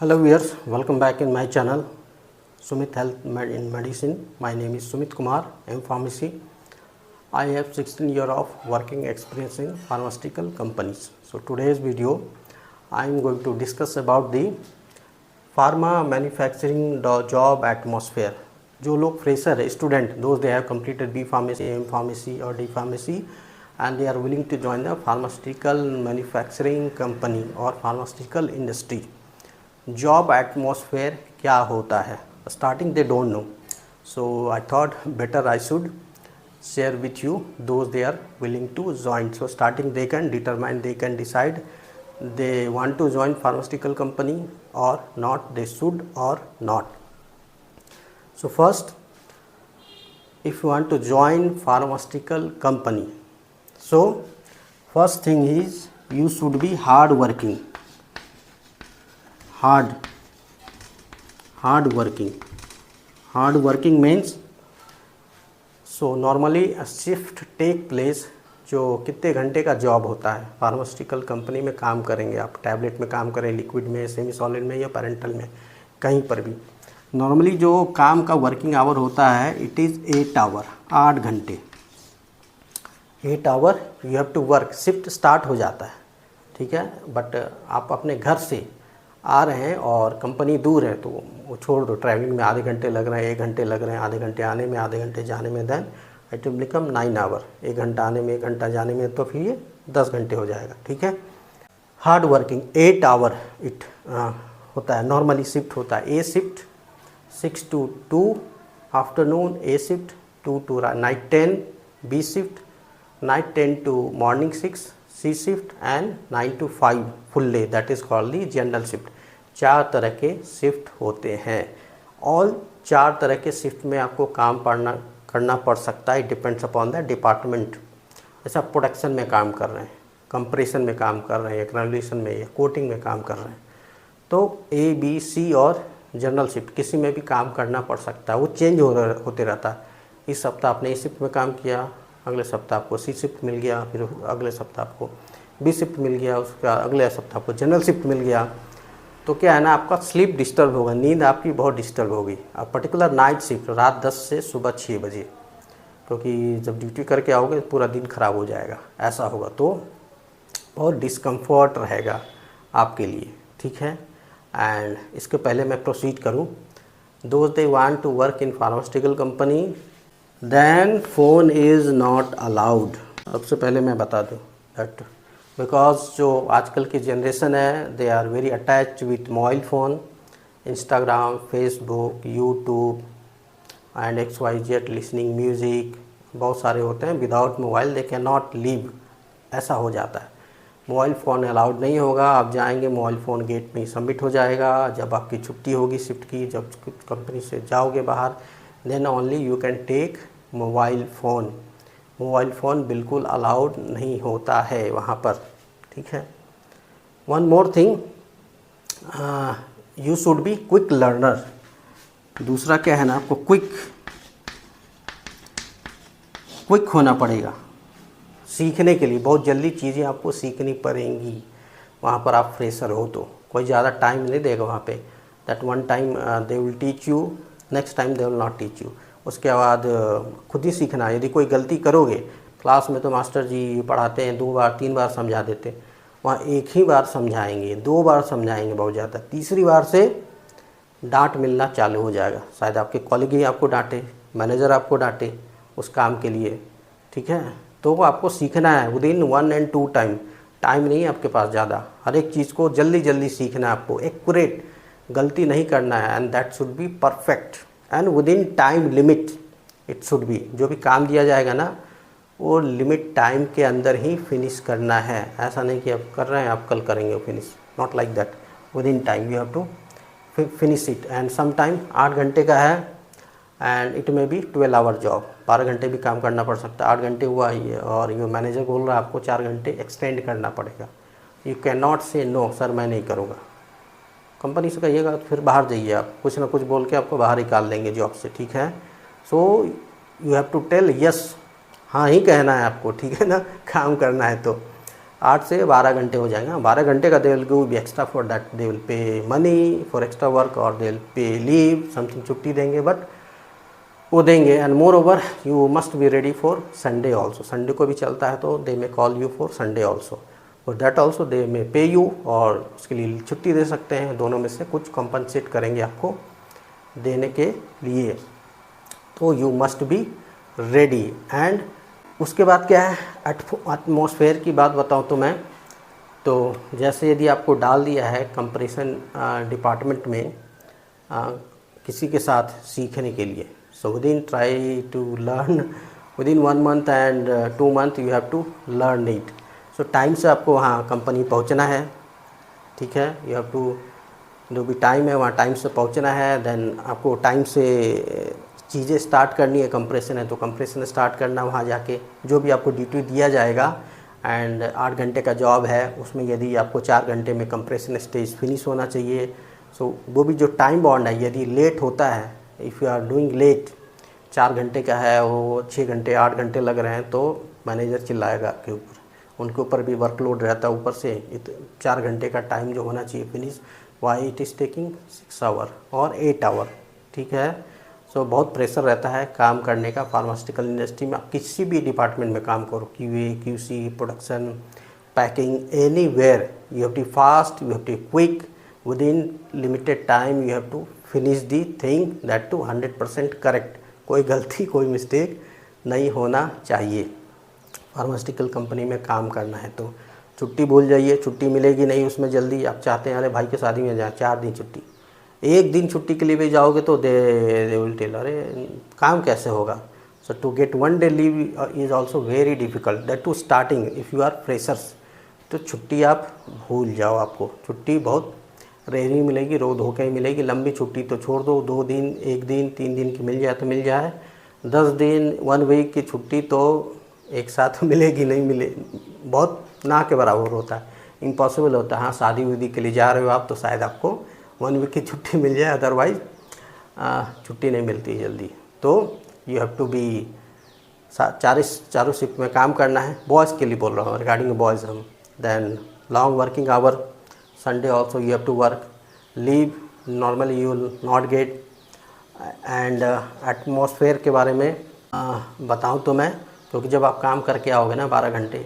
Hello viewers, welcome back in my channel Sumit Health in Medicine. My name is Sumit Kumar, M Pharmacy. I have 16 years of working experience in pharmaceutical companies. So today's video I am going to discuss about the pharma manufacturing job atmosphere. जो लोग fresher है, student, those they have completed B pharmacy, M pharmacy or D pharmacy and they are willing to join the pharmaceutical manufacturing company or pharmaceutical industry. Job atmosphere क्या होता है, starting they don't know, so I thought better I should share with you those they are willing to join. So starting they can determine, they can decide they want to join pharmaceutical company or not, they should or not. So first, if you want to join pharmaceutical company, so first thing is you should be hard working. Hard working means, so normally a shift take place. जो कितने घंटे का job होता है, pharmaceutical company में काम करेंगे आप, टैबलेट में काम करें, लिक्विड में, सेमी सॉलिड में या पेरेंटल में, कहीं पर भी नॉर्मली जो काम का वर्किंग आवर होता है इट इज़ 8 आवर, 8 घंटे, 8 hour you have to work. Shift start हो जाता है, ठीक है, बट आप अपने घर से आ रहे हैं और कंपनी दूर है तो वो छोड़ दो. ट्रैवलिंग में आधे घंटे लग रहे हैं, 1 घंटे लग रहे हैं, आधे घंटे आने में, आधे घंटे जाने में, then it will become 9 hour. 1 घंटा आने में, 1 घंटा जाने में, तो फिर ये 10 घंटे हो जाएगा, ठीक है. हार्ड वर्किंग 8 आवर इट होता है, नॉर्मली शिफ्ट होता है. A shift 6 to 2 afternoon, A shift 2 to night 10, B shift night 10 to morning 6, C shift and 9 to 5 full day, that is called the general shift. 4 तरह के shift होते हैं. All 4 तरह के शिफ्ट में आपको काम करना पड़ सकता है. Depends upon the department. जैसे आप प्रोडक्शन में काम कर रहे हैं, कंप्रेशन में काम कर रहे हैं, ग्रेजुलेशन में या कोटिंग में काम कर रहे हैं, तो ए, बी, सी और जनरल शिफ्ट किसी में भी काम करना पड़ सकता है. वो चेंज होते रहता है. इस सप्ताह आपने ए शिफ्ट में काम किया, अगले सप्ताह आपको सी शिफ्ट मिल गया, फिर अगले सप्ताह आपको बी शिफ्ट मिल गया, उसका अगले सप्ताह आपको जनरल शिफ्ट मिल गया. तो क्या है ना, आपका स्लीप डिस्टर्ब होगा, नींद आपकी बहुत डिस्टर्ब होगी. अब पर्टिकुलर नाइट शिफ्ट रात 10 से सुबह 6 बजे, क्योंकि जब ड्यूटी करके आओगे पूरा दिन ख़राब हो जाएगा, ऐसा होगा तो बहुत डिस्कम्फर्ट रहेगा आपके लिए, ठीक है. एंड इसके पहले मैं प्रोसीड करूं, those they want to work in pharmaceutical company then phone is not allowed. सबसे पहले मैं बता दूँ दैट बिकॉज जो आजकल की जनरेशन है they are very attach with mobile phone, Instagram, Facebook, YouTube and XYZ, listening music, बहुत सारे होते हैं. Without mobile they can not live, ऐसा हो जाता है. मोबाइल फ़ोन अलाउड नहीं होगा. आप जाएंगे, मोबाइल फ़ोन गेट में सबमिट हो जाएगा. जब आपकी छुट्टी होगी शिफ्ट की, जब कंपनी से जाओगे बाहर, then only you can take mobile phone. Mobile phone बिल्कुल अलाउड नहीं होता है वहाँ पर, ठीक है. One more thing, you should be quick learner. दूसरा क्या है ना, आपको क्विक होना पड़ेगा सीखने के लिए. बहुत जल्दी चीज़ें आपको सीखनी पड़ेंगी. वहाँ पर आप फ्रेशर हो तो कोई ज़्यादा टाइम नहीं देगा वहाँ पे. That one time they will teach you, next time they will not teach you. उसके बाद खुद ही सीखना. यदि कोई गलती करोगे, क्लास में तो मास्टर जी पढ़ाते हैं 2 बार 3 बार समझा देते, वहाँ 1 ही बार समझाएंगे, 2 बार समझाएंगे बहुत ज़्यादा, तीसरी बार से डांट मिलना चालू हो जाएगा. शायद आपके कॉलीग ही आपको डांटे, मैनेजर आपको डांटे उस काम के लिए, ठीक है. तो आपको सीखना है विदिन 1 and 2 टाइम नहीं है आपके पास ज़्यादा. हर एक चीज़ को जल्दी जल्दी सीखना है आपको, एक्यूरेट, गलती नहीं करना है. And that should be perfect and within time limit it should be. जो भी काम दिया जाएगा ना वो लिमिट टाइम के अंदर ही फिनिश करना है. ऐसा नहीं कि आप कर रहे हैं आप कल करेंगे finish, not like that. Within time you have to finish it. And some time 8 घंटे का है and it may be 12 hour job, 12 घंटे भी काम करना पड़ सकता है. 8 घंटे हुआ ही है और ये मैनेजर बोल रहा है आपको 4 घंटे एक्सटेंड करना पड़ेगा. यू कैन नॉट से नो सर मैं नहीं करूँगा. कंपनी से कहिएगा तो फिर बाहर जाइए आप, कुछ ना कुछ बोल के आपको बाहर निकाल देंगे जॉब से, ठीक है. So you have to tell yes, हाँ ही कहना है आपको, ठीक है ना, काम करना है तो. 8 से 12 घंटे हो जाएंगे। 12 घंटे का they will give extra for that, they will pay money for extra work और they will pay leave something, छुट्टी देंगे, बट वो देंगे। And moreover you must be ready for Sunday also, Sunday को भी चलता है तो they may call you for Sunday also, और that also they may pay you, और उसके लिए छुट्टी दे सकते हैं। दोनों में से कुछ कॉम्पनसेट करेंगे आपको देने के लिए। तो you must be ready. And उसके बाद क्या है, एटमॉस्फेयर की बात बताऊं तो मैं, तो जैसे यदि आपको डाल दिया है कंप्रेशन डिपार्टमेंट में किसी के साथ सीखने के लिए, so within try to learn within 1 month and 2 month you have to learn it. So time से आपको वहाँ कंपनी पहुँचना है, ठीक है, यू हैव टू, जो भी टाइम है वहाँ टाइम से पहुँचना है। देन आपको टाइम से चीज़ें स्टार्ट करनी है, कंप्रेशन है तो कंप्रेशन स्टार्ट करना वहाँ जाके, जो भी आपको ड्यूटी दिया जाएगा। एंड 8 घंटे का जॉब है, उसमें यदि आपको 4 घंटे में कंप्रेशन स्टेज फिनिश होना चाहिए, सो वो भी जो टाइम बॉन्ड है, यदि लेट होता है, if you are doing late, 4 घंटे का है वो 6 घंटे 8 घंटे लग रहे हैं, तो मैनेजर चिल्लाएगा आपके ऊपर, उनके ऊपर भी वर्कलोड रहता है ऊपर से। 4 घंटे का टाइम जो होना चाहिए finish, why it is taking 6 hour और 8 आवर, ठीक है। सो बहुत प्रेशर रहता है काम करने का फार्मास्यूटिकल इंडस्ट्री में। आप किसी भी डिपार्टमेंट में काम करो, QA QC production packing, anywhere, you have to fast, you have to quick, within limited time you have to finish the thing, that to 100% correct. कोई गलती कोई मिस्टेक नहीं होना चाहिए फार्मास्यूटिकल कंपनी में काम करना है। तो छुट्टी भूल जाइए, छुट्टी मिलेगी नहीं उसमें जल्दी। आप चाहते हैं अरे भाई के शादी में जाए 4 दिन छुट्टी, 1 दिन छुट्टी के लिए भी जाओगे तो दे विल टेल अरे काम कैसे होगा। So to get 1 day leave is also very difficult, that to starting if you are freshers. तो छुट्टी आप भूल जाओ, आपको छुट्टी बहुत रेयरली मिलेगी, रो धो के ही मिलेगी। लंबी छुट्टी तो छोड़ दो, 2 दिन 1 दिन 3 दिन की मिल जाए तो मिल जाए, 10 दिन 1 week की छुट्टी तो एक साथ मिलेगी नहीं, मिले बहुत ना के बराबर होता है, इम्पॉसिबल होता है। हाँ शादी वादी के लिए जा रहे हो आप तो शायद आपको 1 week की छुट्टी मिल जाए, अदरवाइज छुट्टी नहीं मिलती जल्दी। तो यू हैव टू बी चारों शिफ्ट में काम करना है। बॉयज़ के लिए बोल रहा हूँ, रिगार्डिंग बॉयज़ हम। Then long working hour, Sunday also you have to work, leave normally you will not get. And atmosphere के बारे में बताऊँ तो मैं, क्योंकि जब आप काम करके आओगे ना 12 घंटे,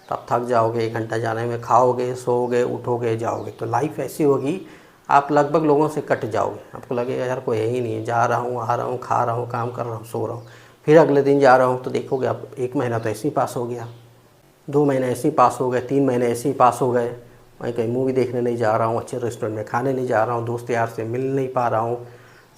तो आप थक जाओगे 1 घंटा जाने में, खाओगे सोओगे उठोगे जाओगे, तो लाइफ ऐसी होगी आप लगभग लोगों से कट जाओगे। आपको लगेगा यार कोई है ही नहीं है, जा रहा हूँ आ रहा हूँ खा रहा हूँ काम कर रहा हूँ सो रहा हूँ। फिर अगले दिन जा रहा हूँ तो देखोगे आप 1 महीना तो ऐसे ही पास हो गया, 2 महीने ऐसे ही पास हो गए, 3 महीने ऐसे ही पास हो गए। मैं कहीं मूवी देखने नहीं जा रहा हूँ, अच्छे रेस्टोरेंट में खाने नहीं जा रहा हूँ, दोस्त यार से मिल नहीं पा रहा हूँ,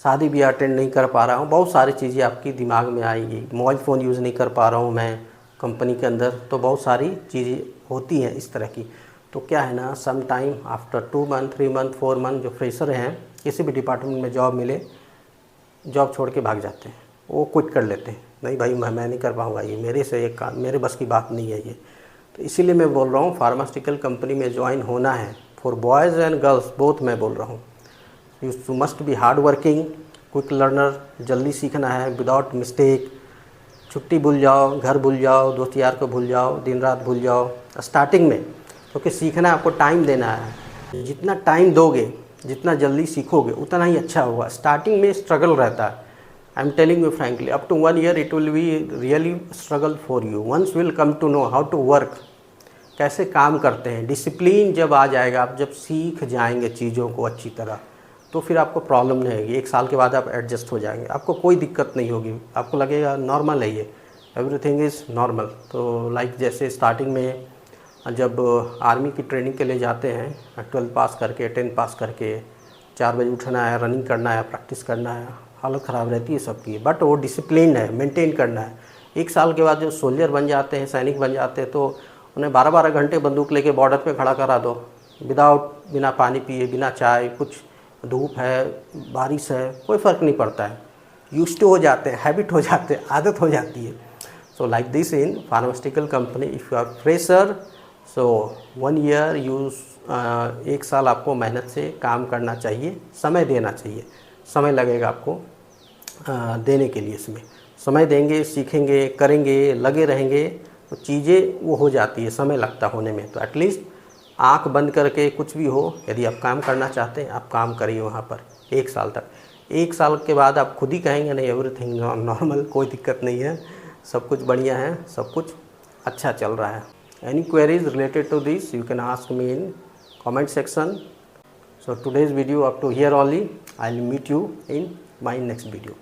शादी भी अटेंड नहीं कर पा रहा हूँ, बहुत सारी चीज़ें आपकी दिमाग में आएगी। मोबाइल फ़ोन यूज़ नहीं कर पा रहा हूँ मैं कंपनी के अंदर, तो बहुत सारी चीज़ें होती हैं इस तरह की। तो क्या है ना, some time after 2 month 3 month 4 month जो फ्रेशर हैं किसी भी डिपार्टमेंट में जॉब मिले, जॉब छोड़ के भाग जाते हैं, वो क्विट कर लेते हैं, नहीं भाई मैं नहीं कर पाऊँगा, ये मेरे से एक काम, मेरे बस की बात नहीं है ये। तो इसीलिए मैं बोल रहा हूँ फार्मास्यूटिकल कंपनी में ज्वाइन होना है, for boys and girls both मैं बोल रहा हूँ। You must B hard working, quick learner, जल्दी सीखना है विदाउट मिस्टेक। छुट्टी भूल जाओ, घर भूल जाओ, दोस्त यार को भूल जाओ, दिन रात भूल जाओ स्टार्टिंग में, क्योंकि सीखना आपको टाइम देना है। जितना टाइम दोगे, जितना जल्दी सीखोगे उतना ही अच्छा होगा। स्टार्टिंग में स्ट्रगल रहता है, I am telling you frankly, up to 1 year it will be really struggle for you. Once will come to know how to work, कैसे काम करते हैं, डिसिप्लिन जब आ जाएगा, आप जब सीख जाएंगे चीज़ों को अच्छी तरह, तो फिर आपको प्रॉब्लम नहीं होगी। 1 साल के बाद आप एडजस्ट हो जाएंगे, आपको कोई दिक्कत नहीं होगी, आपको लगेगा नॉर्मल है ये, एवरीथिंग इज़ नॉर्मल। तो लाइक जैसे स्टार्टिंग में जब आर्मी की ट्रेनिंग के लिए जाते हैं, 12th पास करके 10th पास करके 4 बजे उठना है, रनिंग करना है, प्रैक्टिस करना है, हालत ख़राब रहती है सबकी, बट वो डिसिप्लिन है, मेंटेन करना है। 1 साल के बाद जो सोल्जर बन जाते हैं, सैनिक बन जाते हैं, तो उन्हें 12-12 घंटे बंदूक लेके बॉर्डर पे खड़ा करा दो, बिना पानी पिए, बिना चाय, कुछ धूप है बारिश है कोई फ़र्क नहीं पड़ता है, यूज्ड टू हो जाते हैं, हैबिट हो जाते हैं, आदत हो जाती है। So like this in pharmaceutical company, if you are fresher, so 1 year 1 साल आपको मेहनत से काम करना चाहिए, समय देना चाहिए, समय लगेगा आपको देने के लिए। इसमें समय देंगे, सीखेंगे, करेंगे, लगे रहेंगे, तो चीज़ें वो हो जाती है, समय लगता होने में। तो एटलीस्ट आंख बंद करके कुछ भी हो, यदि आप काम करना चाहते हैं आप काम करिए वहाँ पर 1 साल तक। 1 साल के बाद आप खुद ही कहेंगे नहीं एवरीथिंग नॉर्मल, कोई दिक्कत नहीं है, सब कुछ बढ़िया है, सब कुछ अच्छा चल रहा है। Any queries related to this you can ask me in comment section. So today's video up to here only. I'll meet you in my next video.